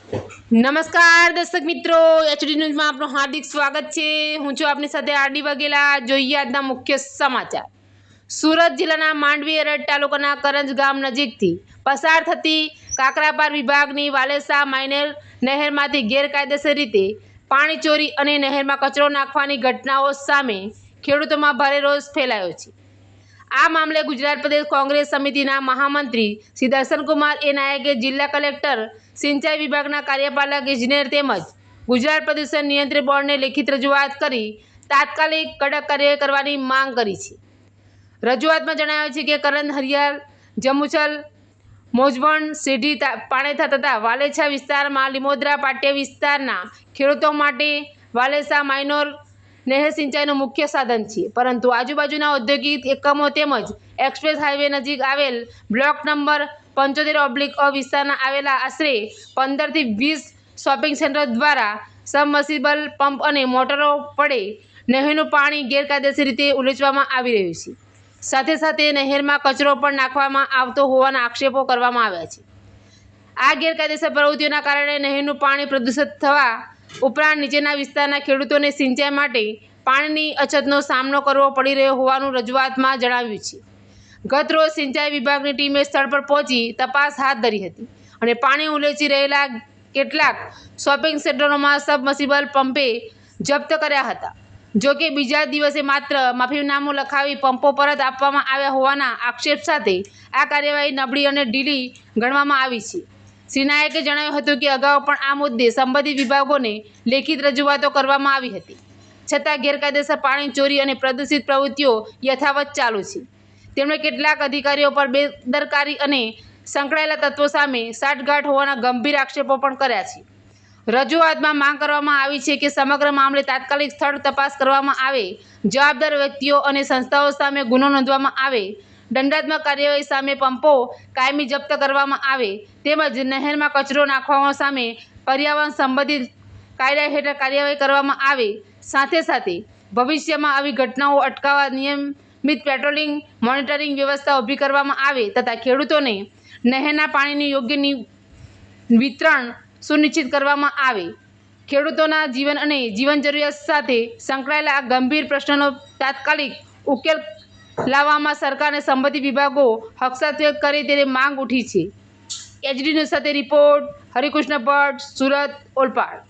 નમસ્કાર દર્શક મિત્રો, એચડી ન્યૂઝમાં આપનું હાર્દિક સ્વાગત છે। હું છું આપની સાથે આરડી વાઘેલા। જોઈએ આજના મુખ્ય સમાચાર। સુરત જિલ્લાના માંડવી એરડ તાલુકાના કરંજ ગામ નજીકથી પસાર થતી કાકરાપાર વિભાગની વાલેસા માઇનર નહેરમાંથી ગેરકાયદેસર રીતે પાણી ચોરી અને નહેરમાં કચરો નાખવાની ઘટનાઓ સામે ખેડૂતોમાં ભારે રોષ ફેલાયો છે। આ મામલે ગુજરાત પ્રદેશ કોંગ્રેસ સમિતિના મહામંત્રી શ્રી દર્શનકુમાર એ નાયકે જિલ્લા કલેક્ટર, સિંચાઈ વિભાગના કાર્યપાલક ઇજનેર તેમજ ગુજરાત પ્રદૂષણ નિયંત્રણ બોર્ડને લેખિત રજૂઆત કરી તાત્કાલિક કડક કાર્યવાહી કરવાની માંગ કરી છે। રજૂઆતમાં જણાવ્યું છે કે કરંજ, હરિયાળ, જંબુસર, મોજવણ, સીધી, પાણેથા તથા વાલેછા વિસ્તારમાં લીમોદરા પાટિયા વિસ્તારના ખેડૂતો માટે વાલેસા માઇનોર નહેર સિંચાઈનું મુખ્ય સાધન છે, પરંતુ આજુબાજુના ઔદ્યોગિક એકમો તેમજ એક્સપ્રેસ હાઈવે નજીક આવેલ બ્લોક નંબર 75/અ વિસ્તારના આવેલા આશરે 15 થી 20 શોપિંગ સેન્ટર દ્વારા સબમર્સિબલ પંપ અને મોટરો વડે નહેરનું પાણી ગેરકાયદેસર રીતે ઉલેચવામાં આવી રહ્યું છે। સાથે સાથે નહેરમાં કચરો પણ નાખવામાં આવતો હોવાના આક્ષેપો કરવામાં આવ્યા છે। આ ગેરકાયદેસર પ્રવૃત્તિઓના કારણે નહેરનું પાણી પ્રદૂષિત થવા ઉપરાંત નીચેના વિસ્તારના ખેડૂતોને સિંચાઈ માટે પાણીની અછતનો સામનો કરવો પડી રહ્યો હોવાનું રજૂઆતમાં જણાવ્યું છે। ગત રોજ સિંચાઈ વિભાગની ટીમે સ્થળ પર પહોંચી તપાસ હાથ ધરી હતી અને પાણી ઉલેચી રહેલા કેટલાક શોપિંગ સેન્ટરોમાં સબમર્સિબલ પંપે જપ્ત કર્યા હતા। જોકે બીજા દિવસે માત્ર માફીનામું લખાવી પંપો પરત આપવામાં આવ્યા હોવાના આક્ષેપ સાથે આ કાર્યવાહી નબળી અને ઢીલી ગણવામાં આવી છે। શ્રી નાયકે જણાવ્યું હતું કે અગાઉ પણ આ મુદ્દે સંબંધિત વિભાગોને લેખિત રજૂઆતો કરવામાં આવી હતી, છતાં ગેરકાયદેસર પાણી ચોરી અને પ્રદૂષિત પ્રવૃત્તિઓ યથાવત ચાલુ છે। તેમણે કેટલાક અધિકારીઓ પર બેદરકારી અને સંકળાયેલા તત્વો સામે સાઠગાંઠ હોવાના ગંભીર આક્ષેપો પણ કર્યા છે। રજૂઆતમાં માંગ કરવામાં આવી છે કે સમગ્ર મામલે તાત્કાલિક સ્થળ તપાસ કરવામાં આવે, જવાબદાર વ્યક્તિઓ અને સંસ્થાઓ સામે ગુનો નોંધવામાં આવે, દંડાત્મક કાર્યવાહી સામે પંપો કાયમી જપ્ત કરવામાં આવે તેમજ નહેરમાં કચરો નાખવા સામે પર્યાવરણ સંબંધિત કાયદા હેઠળ કાર્યવાહી કરવામાં આવે। સાથે સાથે ભવિષ્યમાં આવી ઘટનાઓ અટકાવવા નિયમિત પેટ્રોલિંગ, મોનિટરિંગ વ્યવસ્થા ઊભી કરવામાં આવે તથા ખેડૂતોને નહેરના પાણીનું યોગ્ય વિતરણ સુનિશ્ચિત કરવામાં આવે। ખેડૂતોના જીવન અને જીવન જરૂરિયાત સાથે સંકળાયેલા આ ગંભીર પ્રશ્નનો તાત્કાલિક ઉકેલ લાવવામાં સરકારને સંબંધિત વિભાગો હસ્તક્ષેપ કરે તેવી માંગ ઉઠી છે। એચડી ન્યૂઝ સાથે રિપોર્ટ હરિકૃષ્ણ ભટ્ટ, સુરત, ઓલપાડ।